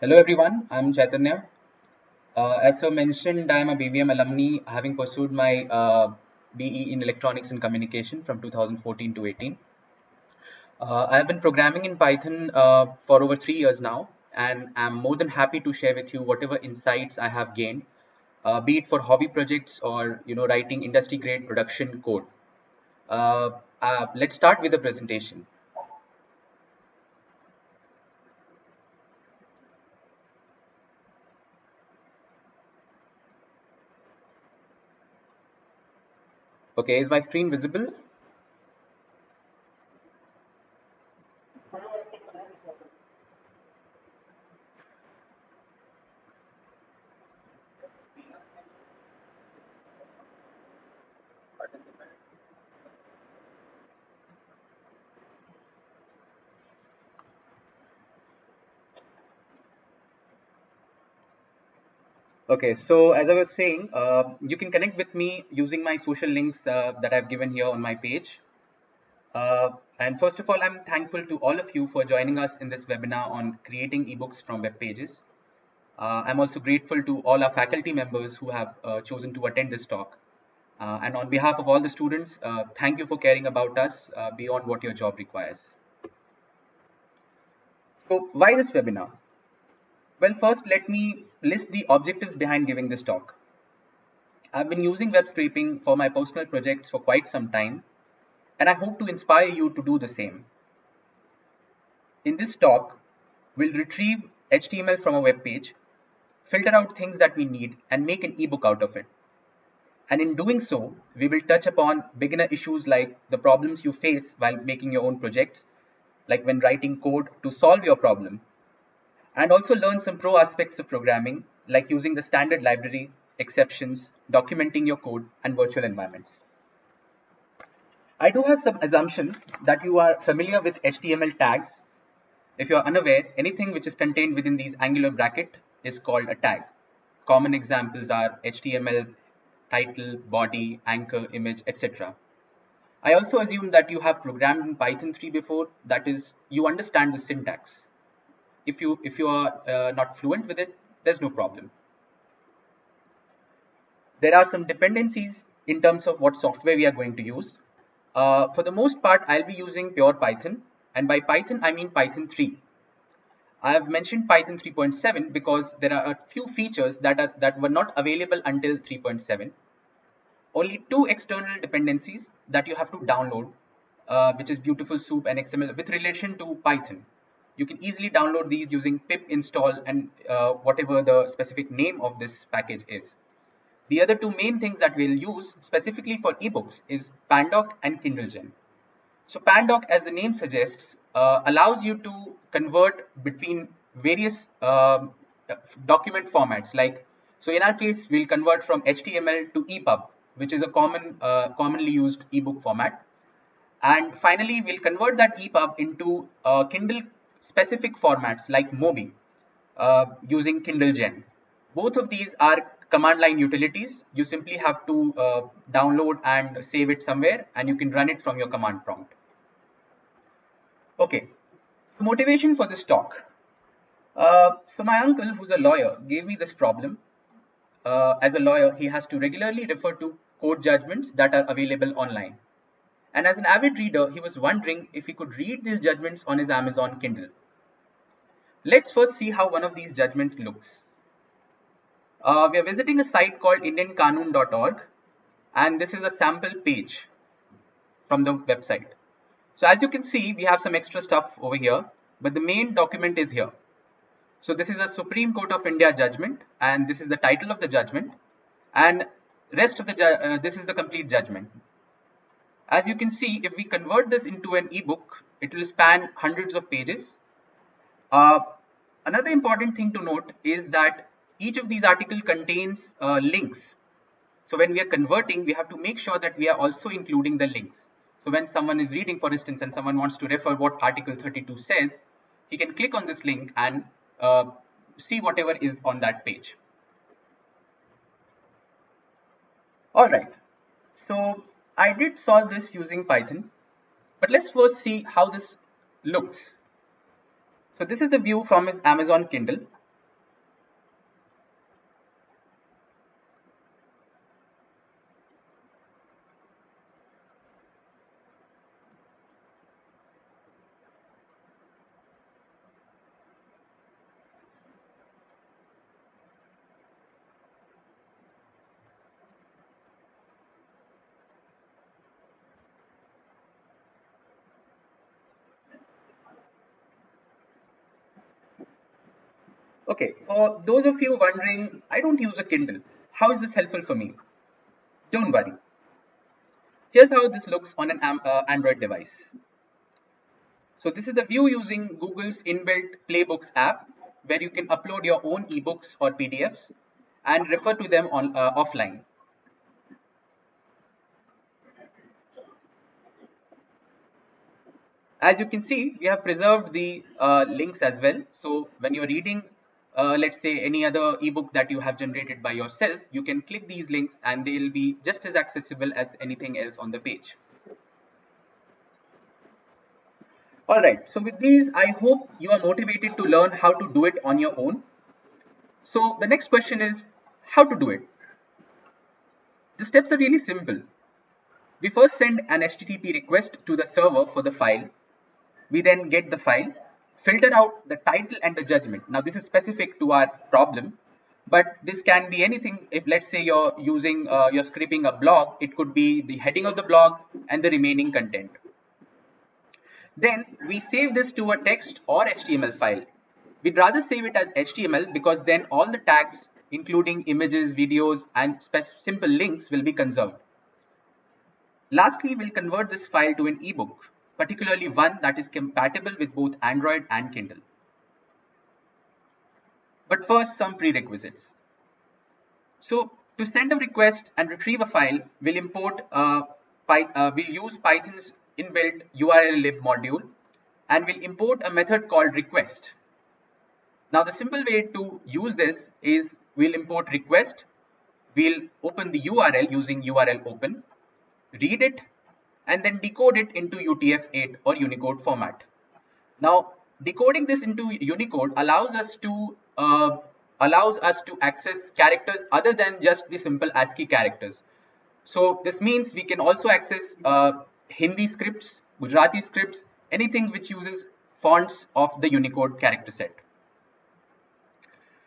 Hello everyone, I'm Chaitanya. As sir mentioned, I am a BBM alumni having pursued my BE in Electronics and Communication from 2014 to 18. I have been programming in Python for over 3 years now, and I'm more than happy to share with you whatever insights I have gained, be it for hobby projects or writing industry grade production code. Uh, let's start with the presentation. Okay, is my screen visible? Okay, so as I was saying, you can connect with me using my social links that I've given here on my page. And first of all, I'm thankful to all of you for joining us in this webinar on creating ebooks from web pages. I'm also grateful to all our faculty members who have chosen to attend this talk. And on behalf of all the students, thank you for caring about us beyond what your job requires. So why this webinar? Well, first, let me list the objectives behind giving this talk. I've been using web scraping for my personal projects for quite some time, and I hope to inspire you to do the same. In this talk, we'll retrieve HTML from a web page, filter out things that we need, and make an ebook out of it. And in doing so, we will touch upon beginner issues like the problems you face while making your own projects, like when writing code to solve your problem, and also learn some pro aspects of programming, like using the standard library, exceptions, documenting your code, and virtual environments. I do have some assumptions that you are familiar with HTML tags. If you are unaware, anything which is contained within these angular bracket is called a tag. Common examples are HTML, title, body, anchor, image, etc. I also assume that you have programmed in Python 3 before, that is, you understand the syntax. If you are not fluent with it, there's no problem. There are some dependencies in terms of what software we are going to use. For the most part, I'll be using pure Python, and by Python, I mean Python 3. I have mentioned Python 3.7 because there are a few features that were not available until 3.7. Only two external dependencies that you have to download, which is Beautiful Soup and XML with relation to Python. You can easily download these using pip install and whatever the specific name of this package is. The other two main things that we'll use specifically for ebooks is Pandoc and Kindle Gen. So Pandoc, as the name suggests, allows you to convert between various document formats. Like, so in our case, we'll convert from HTML to EPUB, which is a commonly used ebook format. And finally, we'll convert that EPUB into Kindle specific formats like Mobi using Kindle Gen. Both of these are command line utilities. You simply have to download and save it somewhere, and you can run it from your command prompt. Okay, so motivation for this talk. So my uncle, who's a lawyer, gave me this problem. As a lawyer, he has to regularly refer to court judgments that are available online. And as an avid reader, he was wondering if he could read these judgments on his Amazon Kindle. Let's first see how one of these judgments looks. We are visiting a site called indianqanun.org, and this is a sample page from the website. So as you can see, we have some extra stuff over here, but the main document is here. So this is a Supreme Court of India judgment, and this is the title of the judgment, and rest of the this is the complete judgment. As you can see, if we convert this into an ebook, it will span hundreds of pages. Uh, Another important thing to note is that each of these articles contains links. So when we are converting, we have to make sure that we are also including the links. So when someone is reading, for instance, and someone wants to refer what Article 32 says, he can click on this link and see whatever is on that page. All right, so I did solve this using Python, but let's first see how this looks. So this is the view from his Amazon Kindle. Okay, for those of you wondering, I don't use a Kindle. How is this helpful for me? Don't worry. Here's how this looks on an Android device. So this is the view using Google's inbuilt Playbooks app, where you can upload your own ebooks or PDFs and refer to them on offline. As you can see, we have preserved the links as well. So when you're reading, let's say any other ebook that you have generated by yourself, you can click these links and they'll be just as accessible as anything else on the page. All right, so with these, I hope you are motivated to learn how to do it on your own. So the next question is how to do it. The steps are really simple. We first send an HTTP request to the server for the file. We then get the file, filter out the title and the judgment. Now this is specific to our problem, but this can be anything. If let's say you're scraping a blog, it could be the heading of the blog and the remaining content. Then we save this to a text or HTML file. We'd rather save it as HTML because then all the tags, including images, videos, and simple links, will be conserved. Lastly, we'll convert this file to an ebook, particularly one that is compatible with both Android and Kindle. But first, some prerequisites. So to send a request and retrieve a file, we'll use Python's inbuilt URL-lib module, and we'll import a method called request. Now the simple way to use this is we'll import request, we'll open the URL using URL open, read it, and then decode it into UTF-8 or Unicode format. Now decoding this into Unicode allows us to access characters other than just the simple ASCII characters. So this means we can also access Hindi scripts, Gujarati scripts, anything which uses fonts of the Unicode character set.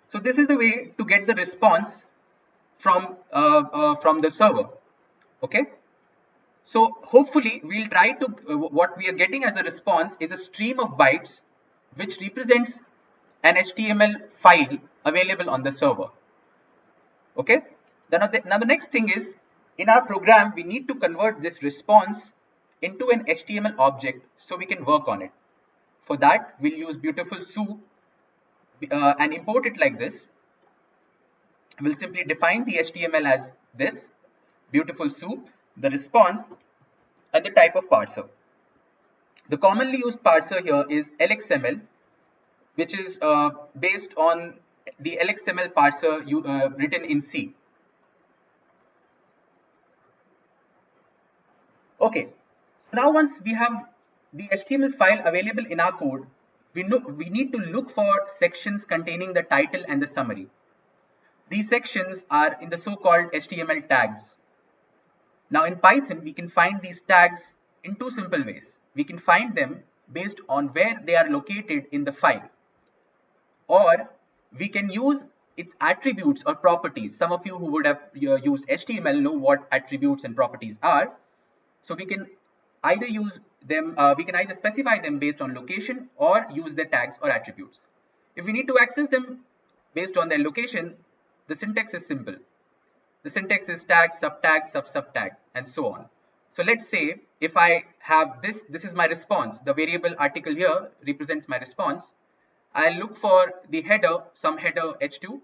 So this is the way to get the response from the server. Okay. So hopefully we'll try to, what we are getting as a response is a stream of bytes which represents an HTML file available on the server. Okay. Now the next thing is, in our program, we need to convert this response into an HTML object so we can work on it. For that, we'll use beautiful soup and import it like this. We'll simply define the HTML as this, beautiful soup, the response, and the type of parser. The commonly used parser here is LXML, which is based on the LXML parser written in C. Okay, now once we have the HTML file available in our code, we need to look for sections containing the title and the summary. These sections are in the so-called HTML tags. Now in Python, we can find these tags in two simple ways. We can find them based on where they are located in the file, or we can use its attributes or properties. Some of you who would have used HTML know what attributes and properties are. So we can either use them, we can either specify them based on location or use their tags or attributes. If we need to access them based on their location, the syntax is simple. The syntax is tag, subtag, subtag, and so on. So let's say if I have this is my response. The variable article here represents my response. I'll look for the header, some header h2,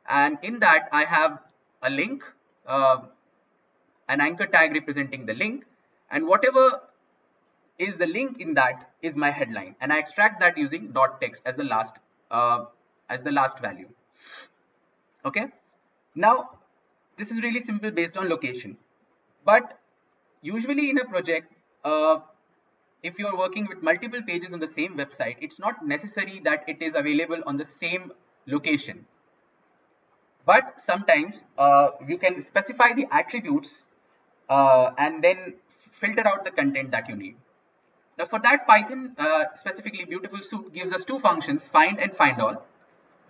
and in that I have a link, an anchor tag representing the link, and whatever is the link in that is my headline, and I extract that using .text as the last value. Okay. Now this is really simple based on location, but usually in a project, if you are working with multiple pages on the same website, it's not necessary that it is available on the same location. But sometimes you can specify the attributes and then filter out the content that you need. Now for that, Python, specifically Beautiful Soup, gives us two functions, find and find all.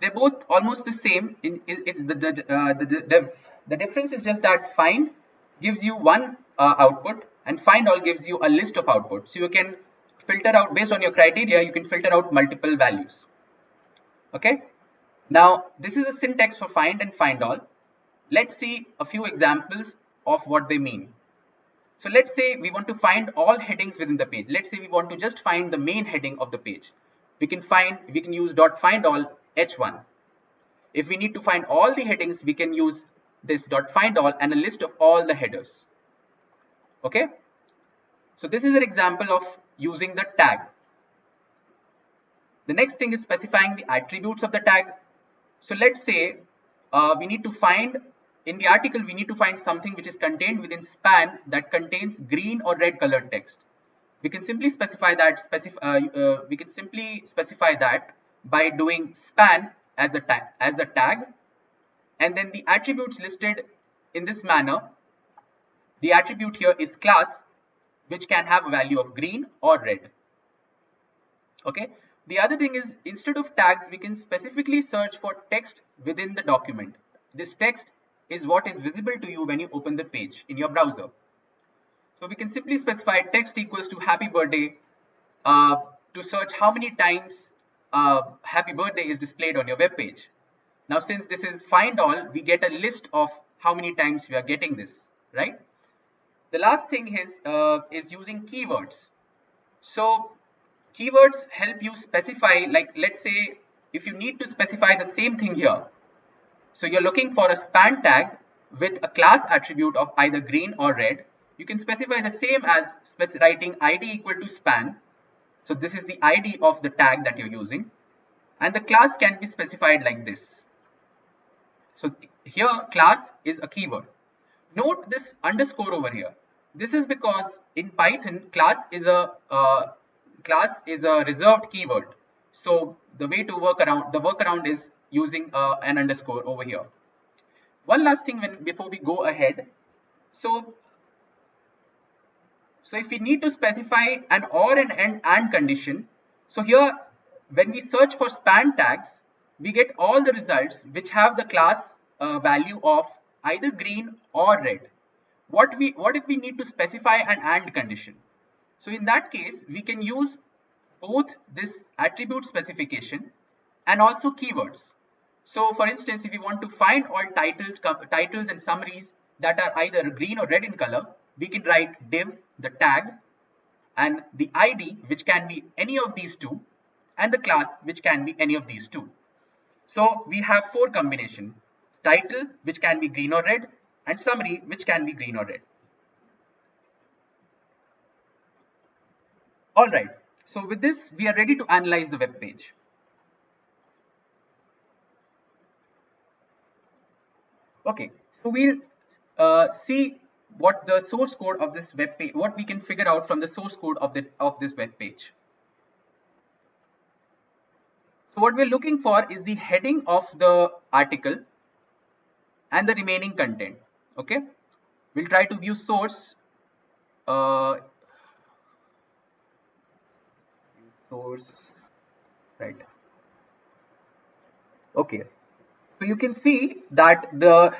They're both almost the same. The difference is just that find gives you one output and find all gives you a list of outputs. So you can filter out based on your criteria, you can filter out multiple values. Okay. Now, this is a syntax for find and find all. Let's see a few examples of what they mean. So let's say we want to find all headings within the page. Let's say we want to just find the main heading of the page. We can use dot find all h1. If we need to find all the headings, we can use this dot find all and a list of all the headers. Okay. So this is an example of using the tag. The next thing is specifying the attributes of the tag. So let's say we need to find in the article, we need to find something which is contained within span that contains green or red colored text. We can simply specify that by doing span as the tag, and then the attributes listed in this manner. The attribute here is class, which can have a value of green or red. Okay. The other thing is, instead of tags, we can specifically search for text within the document. This text is what is visible to you when you open the page in your browser. So we can simply specify text equals to happy birthday to search how many times happy birthday is displayed on your web page. Now, since this is find all, we get a list of how many times we are getting this, right? The last thing is using keywords. So keywords help you specify, like let's say if you need to specify the same thing here. So you're looking for a span tag with a class attribute of either green or red. You can specify the same as writing id equal to span. So this is the id of the tag that you're using. And the class can be specified like this. So here class is a keyword. Note this underscore over here. This is because in Python class is a reserved keyword. So the way to workaround is using an underscore over here. One last thing before we go ahead. So if we need to specify an or an and condition, so here when we search for span tags, we get all the results which have the class value of either green or red. What if we need to specify an and condition? So in that case, we can use both this attribute specification and also keywords. So for instance, if you want to find all titles and summaries that are either green or red in color, we can write div, the tag, and the ID, which can be any of these two, and the class, which can be any of these two. So we have four combinations: title, which can be green or red, and summary, which can be green or red. All right. So with this, we are ready to analyze the web page. Okay. So we'll see what the source code of this web page, what we can figure out from the source code of this web page. So what we're looking for is the heading of the article and the remaining content. Okay, we'll try to view source. Right. Okay, so you can see that the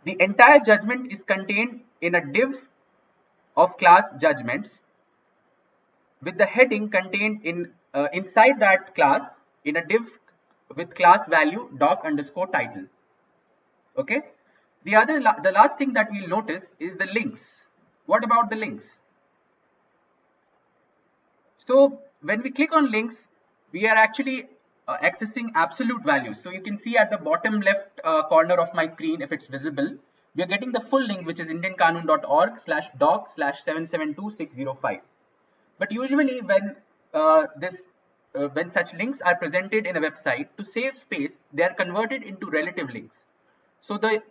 entire judgment is contained in a div of class judgments, with the heading contained in inside that class in a div with class value doc underscore title. Okay, the last thing that we'll notice is the links. What about the links? So when we click on links, we are actually accessing absolute values. So you can see at the bottom left corner of my screen, if it's visible, we are getting the full link, which is indianqanun.org/doc/772605. But usually when when such links are presented in a website, to save space, they are converted into relative links. So the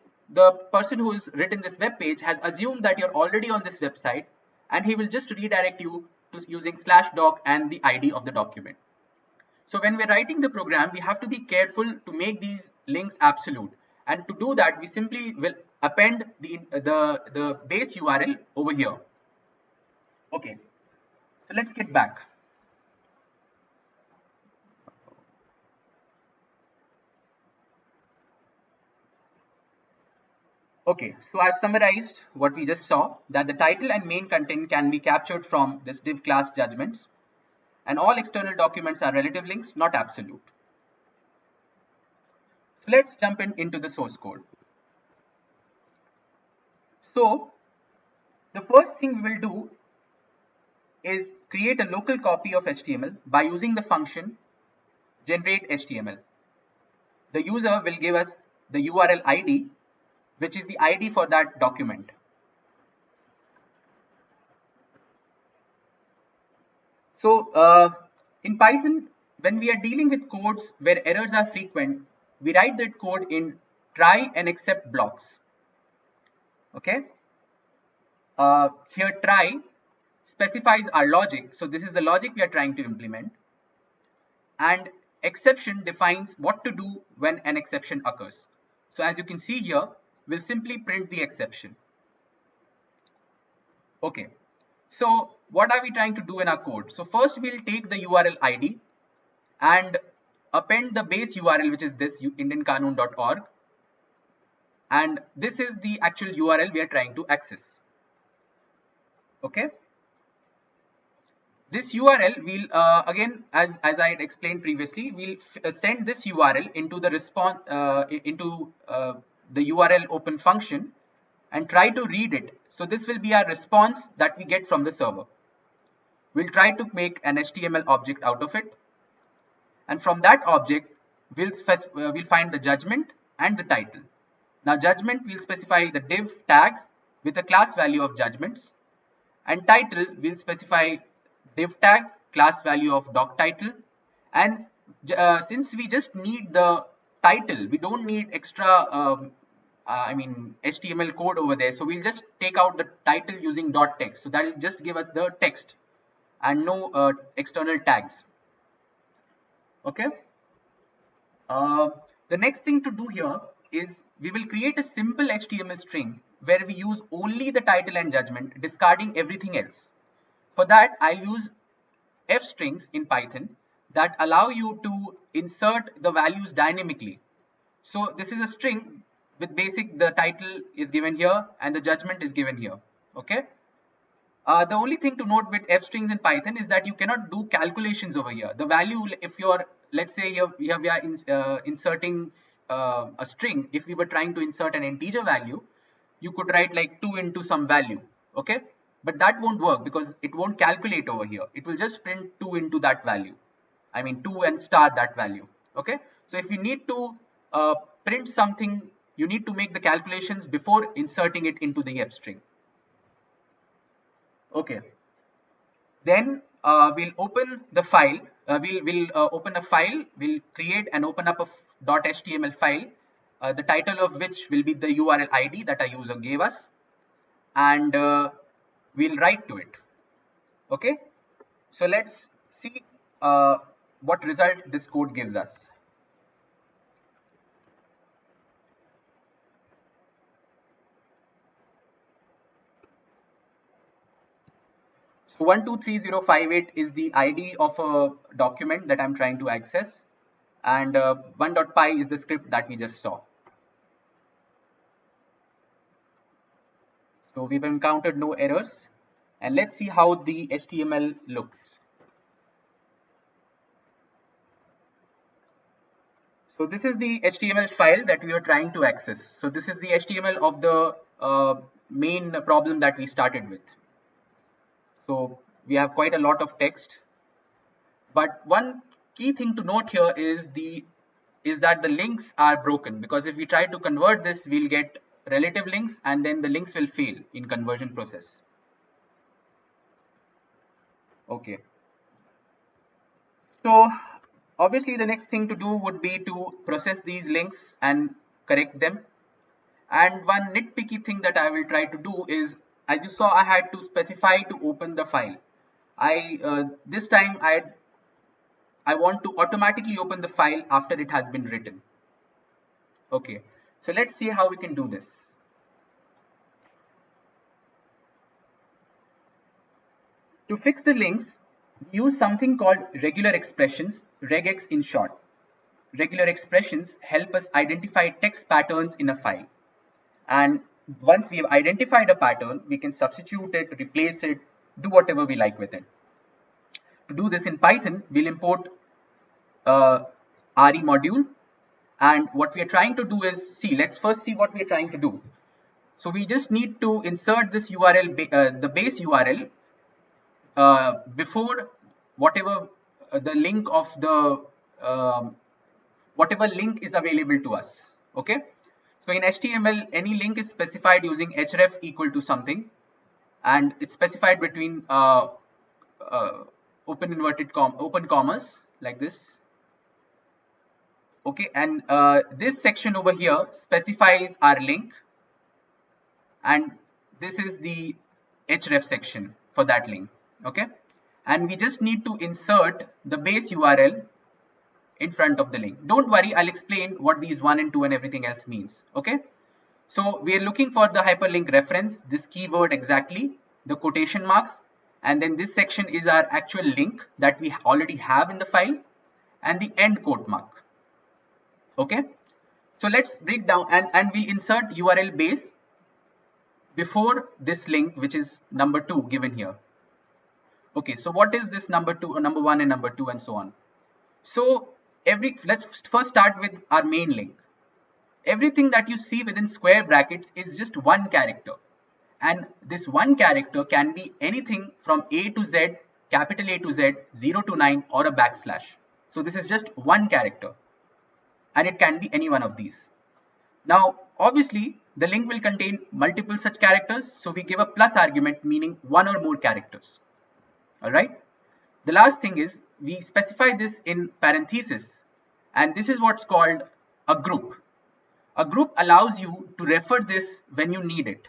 person who has written this web page has assumed that you're already on this website, and he will just redirect you to using /doc and the ID of the document. So when we're writing the program, we have to be careful to make these links absolute. And to do that, we simply will append the base URL over here. Okay, so let's get back. Okay, so I've summarized what we just saw, that the title and main content can be captured from this div class judgments, and all external documents are relative links, not absolute. So let's jump into the source code. So the first thing we will do is create a local copy of HTML by using the function generate HTML. The user will give us the URL ID, which is the ID for that document. So in Python, when we are dealing with codes where errors are frequent, we write that code in try and except blocks. Okay. Here try specifies our logic. So this is the logic we are trying to implement. And exception defines what to do when an exception occurs. So as you can see here, we'll simply print the exception. Okay. So what are we trying to do in our code? So first we'll take the URL ID and append the base URL, which is this indianqanun.org. And this is the actual URL we are trying to access. Okay. This URL will again, as I had explained previously, we'll send this URL into the response the URL open function and try to read it. So this will be our response that we get from the server. We'll try to make an HTML object out of it, and from that object we'll find the judgment and the title. Now judgment will specify the div tag with a class value of judgments, and title will specify div tag class value of doc title. And since we just need the title, we don't need extra HTML code over there, so we'll just take out the title using dot text. So that will just give us the text and no external tags. Okay. The next thing to do here is we will create a simple HTML string where we use only the title and judgment, discarding everything else. For that, I'll use f strings in Python that allow you to insert the values dynamically. So this is a string with basic, the title is given here and the judgment is given here. Okay. The only thing to note with f strings in Python is that you cannot do calculations over here. The value, if you're, let's say here we are inserting a string, if we were trying to insert an integer value, you could write like 2 into some value. Okay. But that won't work because it won't calculate over here. It will just print 2 into that value. I mean 2 and star that value. Okay. So if you need to print something, you need to make the calculations before inserting it into the f string. Okay. Then we'll open the file. We'll open a file. We'll create and open up a .html file, the title of which will be the URL ID that our user gave us, and we'll write to it. Okay. So let's see what result this code gives us. So 123058 is the ID of a document that I'm trying to access, and 1.py is the script that we just saw. So we've encountered no errors, and let's see how the HTML looks. So this is the HTML file that we are trying to access. So this is the HTML of the main problem that we started with. So we have quite a lot of text, but one key thing to note here is that the links are broken, because if we try to convert this, we'll get relative links and then the links will fail in conversion process. Okay. So obviously the next thing to do would be to process these links and correct them. And one nitpicky thing that I will try to do is, as you saw, I had to specify to open the file. This time I want to automatically open the file after it has been written. Okay, so let's see how we can do this. To fix the links, we use something called regular expressions, regex in short. Regular expressions help us identify text patterns in a file. And once we have identified a pattern, we can substitute it, replace it, do whatever we like with it. To do this in Python, we'll import RE module, And what we are trying to do is, see, let's first see what we are trying to do. So we just need to insert this URL, the base URL, before whatever the link of the whatever link is available to us. Okay. So in HTML, any link is specified using href equal to something, and it's specified between open commas like this. Okay, and this section over here specifies our link, and this is the href section for that link. Okay, and we just need to insert the base URL in front of the link. Don't worry, I'll explain what these 1 and 2 and everything else means. Okay, so we are looking for the hyperlink reference, this keyword exactly, the quotation marks, and then this section is our actual link that we already have in the file, and the end quote mark. Okay, so let's break down, and we insert URL base before this link, which is number 2 given here. Okay, so what is this number 2 or number 1 and number 2 and so on? So let's first start with our main link. Everything that you see within square brackets is just one character, and this one character can be anything from A to Z, capital A to Z, 0 to 9, or a backslash. So this is just one character, and it can be any one of these. Now obviously the link will contain multiple such characters, so we give a plus argument, meaning one or more characters. All right, the last thing is we specify this in parentheses, and this is what's called a group. A group allows you to refer this when you need it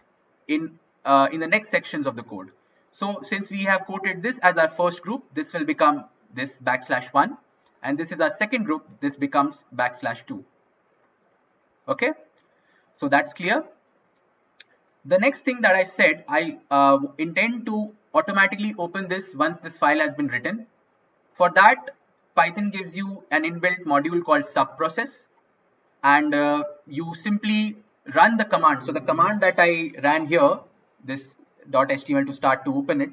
in the next sections of the code. So since we have quoted this as our first group, this will become this \1, and this is our second group, this becomes \2. Okay, so that's clear. The next thing that I said, I intend to automatically open this once this file has been written. For that, Python gives you an inbuilt module called subprocess, and you simply run the command. So the command that I ran here, this .html to start to open it,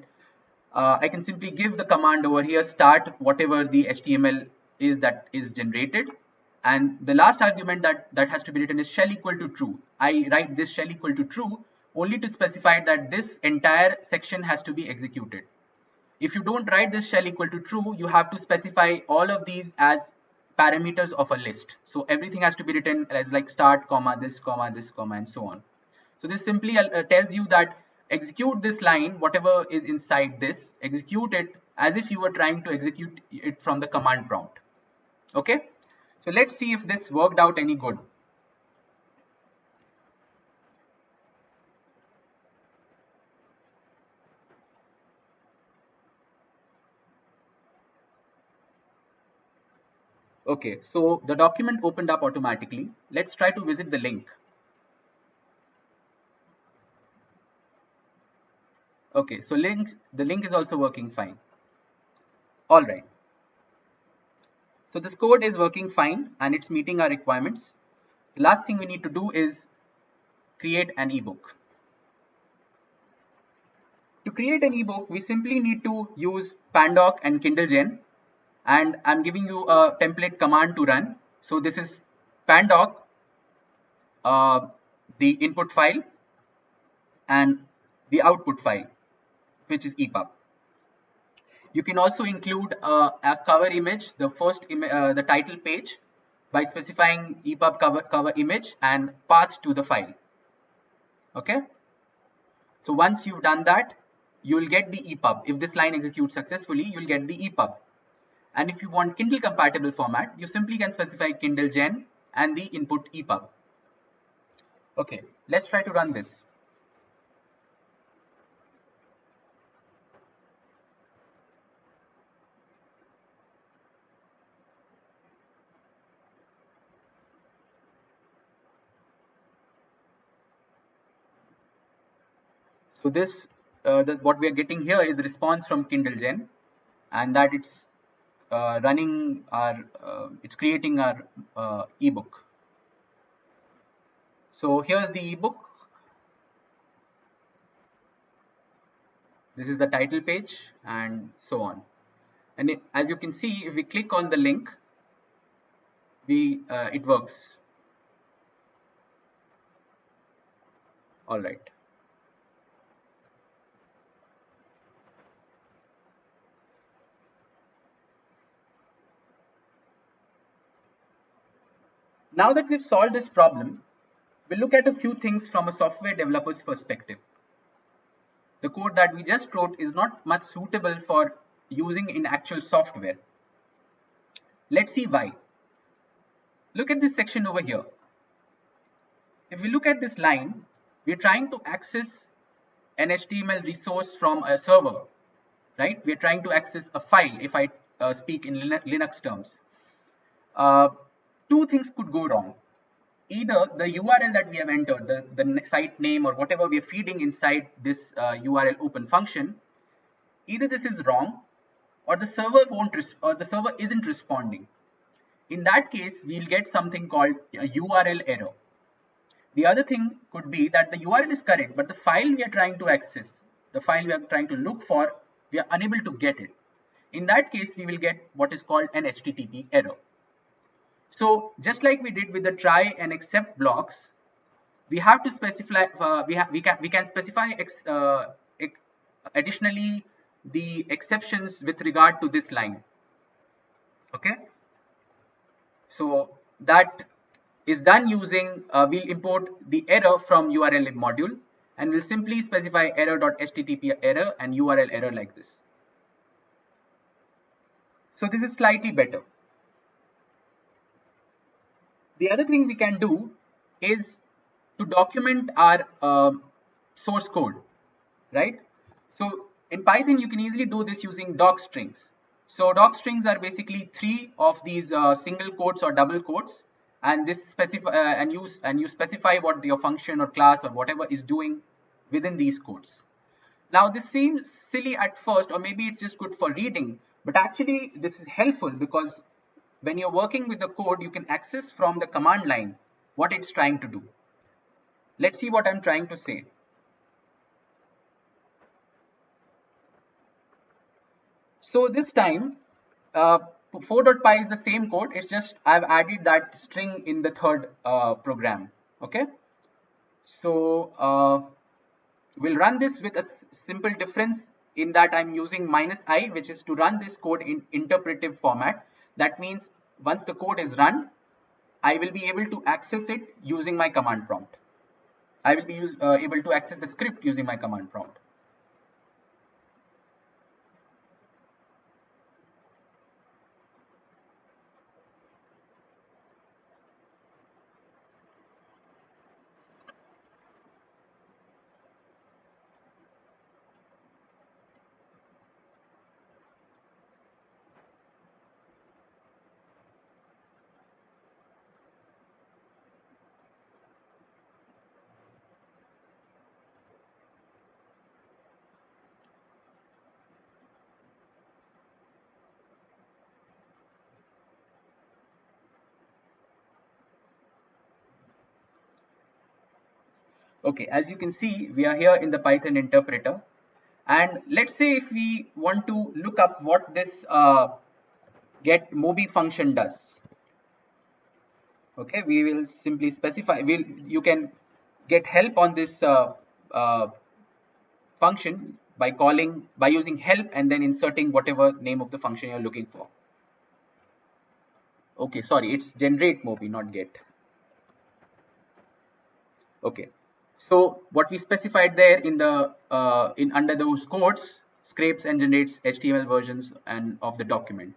I can simply give the command over here, start whatever the HTML is that is generated, and the last argument that has to be written is shell equal to true. I write this shell equal to true only to specify that this entire section has to be executed. If you don't write this shell equal to true, you have to specify all of these as parameters of a list. So everything has to be written as like start, comma, this, comma, this, comma, and so on. So this simply tells you that execute this line, whatever is inside this, execute it as if you were trying to execute it from the command prompt. Okay, so let's see if this worked out any good. Okay, so the document opened up automatically. Let's try to visit the link. Okay, so the link is also working fine. All right. So this code is working fine and it's meeting our requirements. The last thing we need to do is create an ebook. To create an ebook, we simply need to use Pandoc and Kindle Gen, and I'm giving you a template command to run. So this is Pandoc, the input file, and the output file, which is EPUB. You can also include a cover image, the title page, by specifying EPUB cover image and path to the file. Okay. So once you've done that, you will get the EPUB. If this line executes successfully, you'll get the EPUB. And if you want Kindle compatible format, you simply can specify Kindle Gen and the input EPUB. Okay, let's try to run this. So this, what we are getting here is a response from Kindle Gen, and that it's running our, it's creating our ebook. So here's the ebook. This is the title page and so on. And as you can see, if we click on the link, it works. All right. Now that we've solved this problem, we'll look at a few things from a software developer's perspective. The code that we just wrote is not much suitable for using in actual software. Let's see why. Look at this section over here. If we look at this line, we're trying to access an HTML resource from a server, right? We're trying to access a file, if I speak in Linux terms. Two things could go wrong. Either the URL that we have entered, the site name or whatever we are feeding inside this URL open function, either this is wrong or the server isn't responding. In that case, we'll get something called a URL error. The other thing could be that the URL is correct, but the file we are trying to access, the file we are trying to look for, we are unable to get it. In that case, we will get what is called an HTTP error. So just like we did with the try and except blocks, we have to specify. We can specify additionally the exceptions with regard to this line. Okay. So that is done using. We'll import the error from URL module, and we'll simply specify error.http error and URL error like this. So this is slightly better. The other thing we can do is to document our source code, right? So in Python, you can easily do this using doc strings. So doc strings are basically 3 of these single quotes or double quotes, and this specify you specify what your function or class or whatever is doing within these quotes. Now this seems silly at first, or maybe it's just good for reading, but actually this is helpful because when you're working with the code, you can access from the command line what it's trying to do. Let's see what I'm trying to say. So this time, 4.py is the same code. It's just I've added that string in the third program. Okay. So we'll run this with a simple difference in that I'm using -i, which is to run this code in interpretive format. That means once the code is run, I will be able to access it using my command prompt. I will be able to access the script using my command prompt. Okay, as you can see, we are here in the Python interpreter, and let's say if we want to look up what this get mobi function does. Okay, we will simply specify. You can get help on this function by using help and then inserting whatever name of the function you're looking for. Okay, sorry, it's generate mobi, not get. Okay. So what we specified there in the under those quotes scrapes and generates HTML versions and of the document.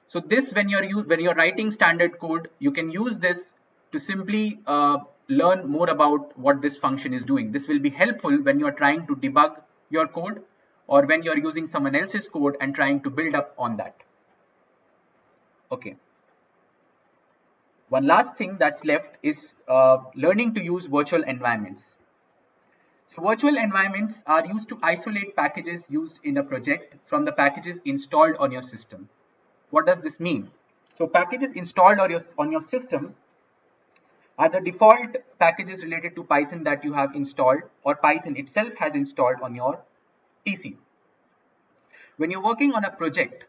So this when you're writing standard code, you can use this to simply learn more about what this function is doing. This will be helpful when you're trying to debug your code or when you're using someone else's code and trying to build up on that. Okay. One last thing that's left is learning to use virtual environments. So virtual environments are used to isolate packages used in a project from the packages installed on your system. What does this mean? So packages installed on your system are the default packages related to Python that you have installed or Python itself has installed on your PC. When you're working on a project,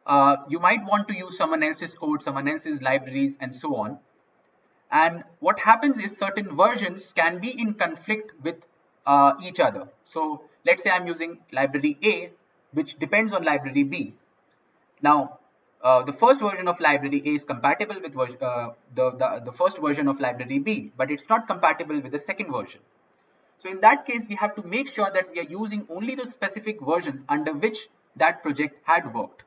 You might want to use someone else's code, someone else's libraries, and so on. And what happens is certain versions can be in conflict with each other. So let's say I'm using library A, which depends on library B. Now, the first version of library A is compatible with the first version of library B, but it's not compatible with the second version. So in that case, we have to make sure that we are using only the specific versions under which that project had worked.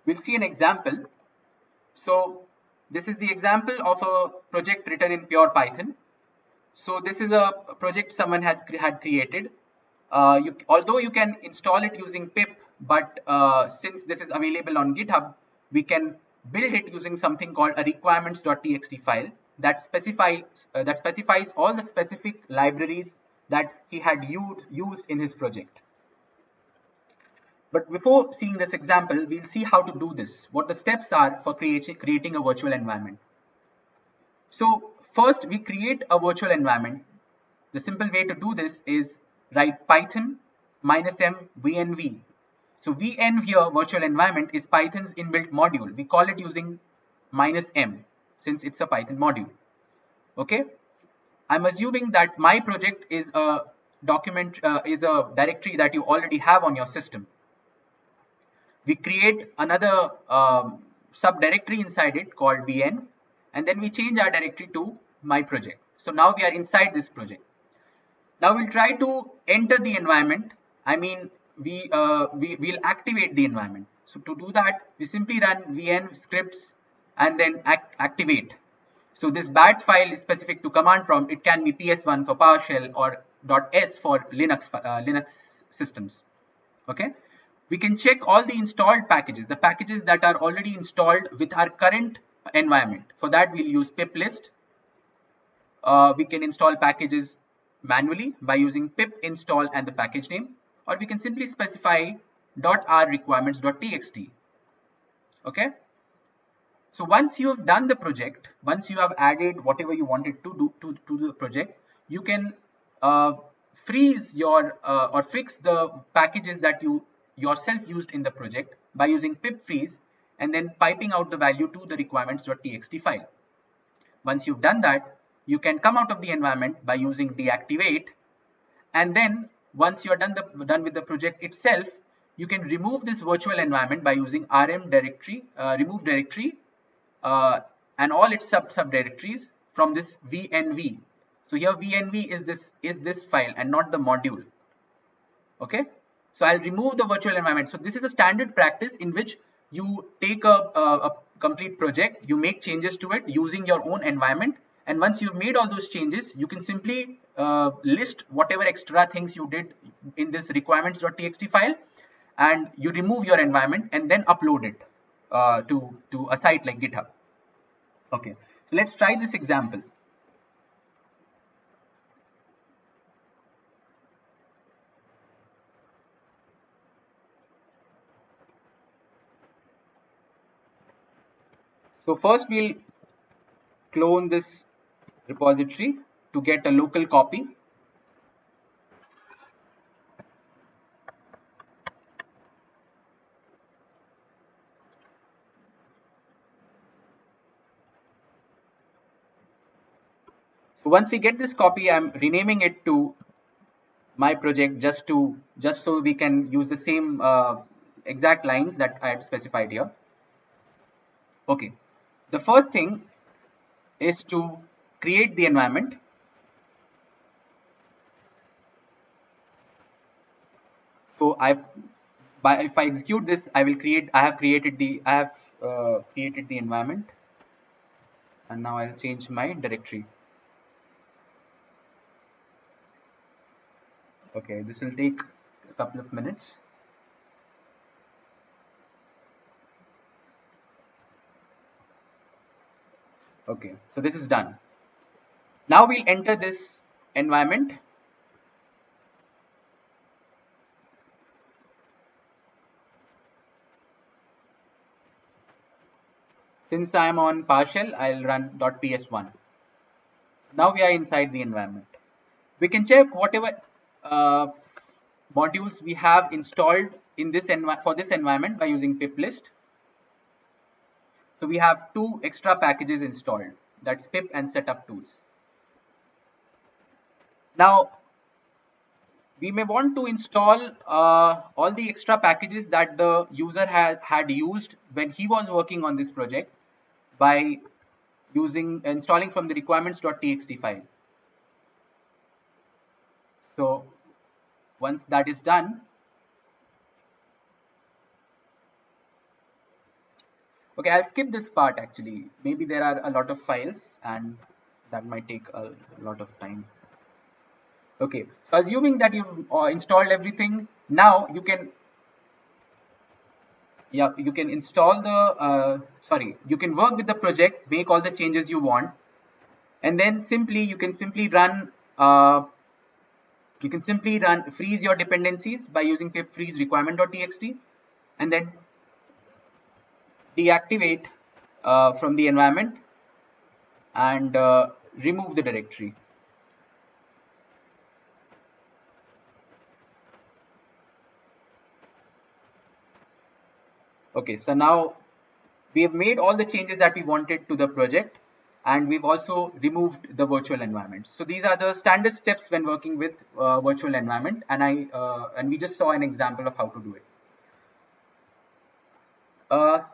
We'll see an example. So this is the example of a project written in pure Python. So this is a project someone had created. Although you can install it using pip, but since this is available on GitHub, we can build it using something called a requirements.txt file that specifies all the specific libraries that he had used in his project. But before seeing this example, we'll see how to do this, what the steps are for creating a virtual environment. So first, we create a virtual environment. The simple way to do this is write Python -m venv. So venv here, virtual environment, is Python's inbuilt module. We call it using -m since it's a Python module. Okay, I'm assuming that my project is a is a directory that you already have on your system. We create another subdirectory inside it called vn, and then we change our directory to my project. So now we are inside this project. Now we'll try to enter the environment. I mean, we'll activate the environment. So to do that, we simply run vn scripts and then activate. So this bat file is specific to command prompt. It can be ps1 for PowerShell or .s for Linux systems. Okay. We can check all the installed packages, the packages that are already installed with our current environment. For that, we'll use pip list. We can install packages manually by using pip install and the package name, or we can simply specify .r requirements.txt. Okay. So once you have done the project, once you have added whatever you wanted to do to the project, you can freeze your or fix the packages that you yourself used in the project by using pip freeze and then piping out the value to the requirements.txt file. Once you've done that, you can come out of the environment by using deactivate, and then once you're done with the project itself, you can remove this virtual environment by using rm directory remove directory and all its subdirectories from this venv. So here venv is this file and not the module. Okay. So I'll remove the virtual environment. So this is a standard practice in which you take a complete project, you make changes to it using your own environment, and once you've made all those changes, you can simply list whatever extra things you did in this requirements.txt file, and you remove your environment and then upload it to a site like GitHub. Okay, so let's try this example. So first we'll clone this repository to get a local copy. So once we get this copy, I'm renaming it to my project just so we can use the same exact lines that I had specified here. Okay. The first thing is to create the environment. So if I execute this, I have created the environment, and now I'll change my directory. Okay, this will take a couple of minutes. Okay, so this is done. Now we'll enter this environment. Since I am on PowerShell, I'll run .ps1. Now we are inside the environment. We can check whatever modules we have installed in this for this environment by using pip list. So we have two extra packages installed, that's pip and setup tools. Now we may want to install all the extra packages that the user had used when he was working on this project by installing from the requirements.txt file. So once that is done, okay, I'll skip this part actually. Maybe there are a lot of files and that might take a lot of time. Okay, so assuming that you've installed everything, now you can, yeah, you can install the, you can work with the project, make all the changes you want, and then you can simply run, freeze your dependencies by using pip freeze requirement.txt, and then deactivate from the environment and remove the directory. Okay, so now we have made all the changes that we wanted to the project, and we've also removed the virtual environment. So these are the standard steps when working with virtual environment, and we just saw an example of how to do it.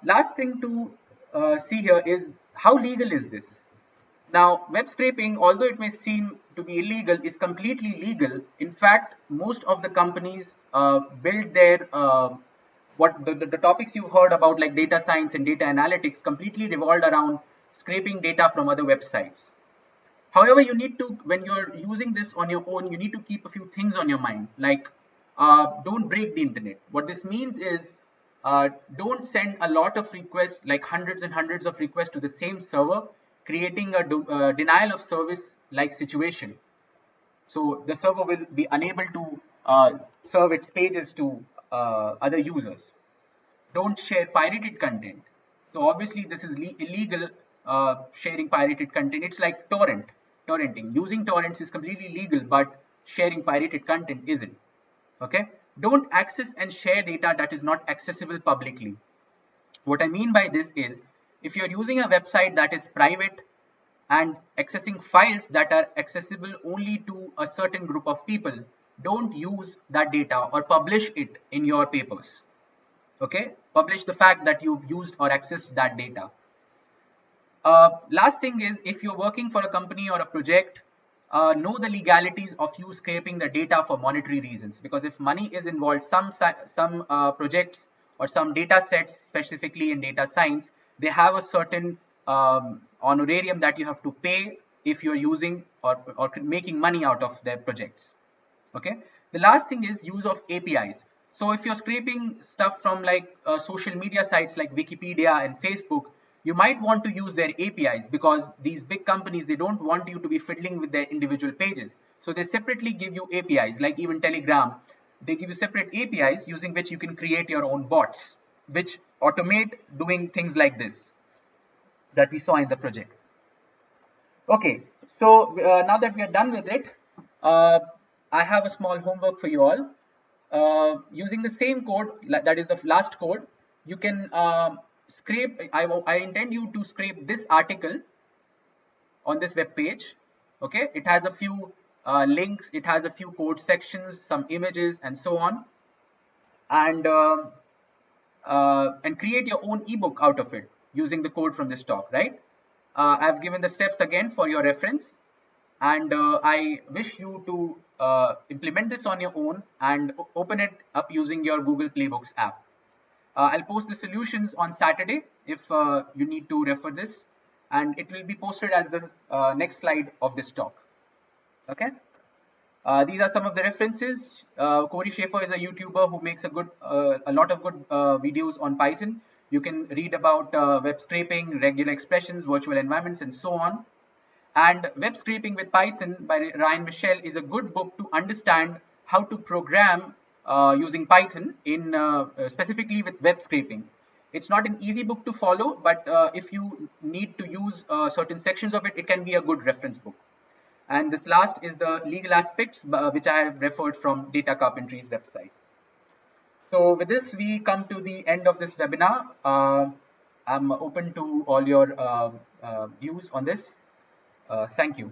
Last thing to see here is how legal is this? Now, web scraping, although it may seem to be illegal, is completely legal. In fact, most of the companies build their the topics you heard about, like data science and data analytics, completely revolved around scraping data from other websites. However, you need to, when you're using this on your own, you need to keep a few things on your mind, like don't break the internet. What this means is don't send a lot of requests, like hundreds and hundreds of requests to the same server, creating a denial of service like situation. So the server will be unable to serve its pages to other users. Don't share pirated content. So obviously this is illegal, sharing pirated content. It's like torrenting. Using torrents is completely legal, but sharing pirated content isn't. Okay. Don't access and share data that is not accessible publicly. What I mean by this is, if you're using a website that is private and accessing files that are accessible only to a certain group of people, don't use that data or publish it in your papers. Okay, publish the fact that you've used or accessed that data. Last thing is, if you're working for a company or a project, know the legalities of you scraping the data for monetary reasons, because if money is involved, some projects or some data sets, specifically in data science, they have a certain honorarium that you have to pay if you're using or making money out of their projects. Okay, the last thing is use of APIs. So if you're scraping stuff from like social media sites like Wikipedia and Facebook, you might want to use their APIs, because these big companies, they don't want you to be fiddling with their individual pages. So they separately give you APIs, like even Telegram, they give you separate APIs using which you can create your own bots, which automate doing things like this that we saw in the project. Okay, so now that we are done with it, I have a small homework for you all. Using the same code, that is the last code, you can scrape, I intend you to scrape this article on this web page. Okay, it has a few links, it has a few code sections, some images and so on, and create your own ebook out of it using the code from this talk, right? I've given the steps again for your reference, and I wish you to implement this on your own and open it up using your Google Playbooks app. I'll post the solutions on Saturday if you need to refer this, and it will be posted as the next slide of this talk. Okay. These are some of the references. Corey Schaefer is a YouTuber who makes a lot of good videos on Python. You can read about web scraping, regular expressions, virtual environments, and so on. And Web Scraping with Python by Ryan Michel is a good book to understand how to program using Python in specifically with web scraping. It's not an easy book to follow, but if you need to use certain sections of it, it can be a good reference book. And this last is the legal aspects, which I have referred from Data Carpentry's website. So with this, we come to the end of this webinar. I'm open to all your views on this. Thank you.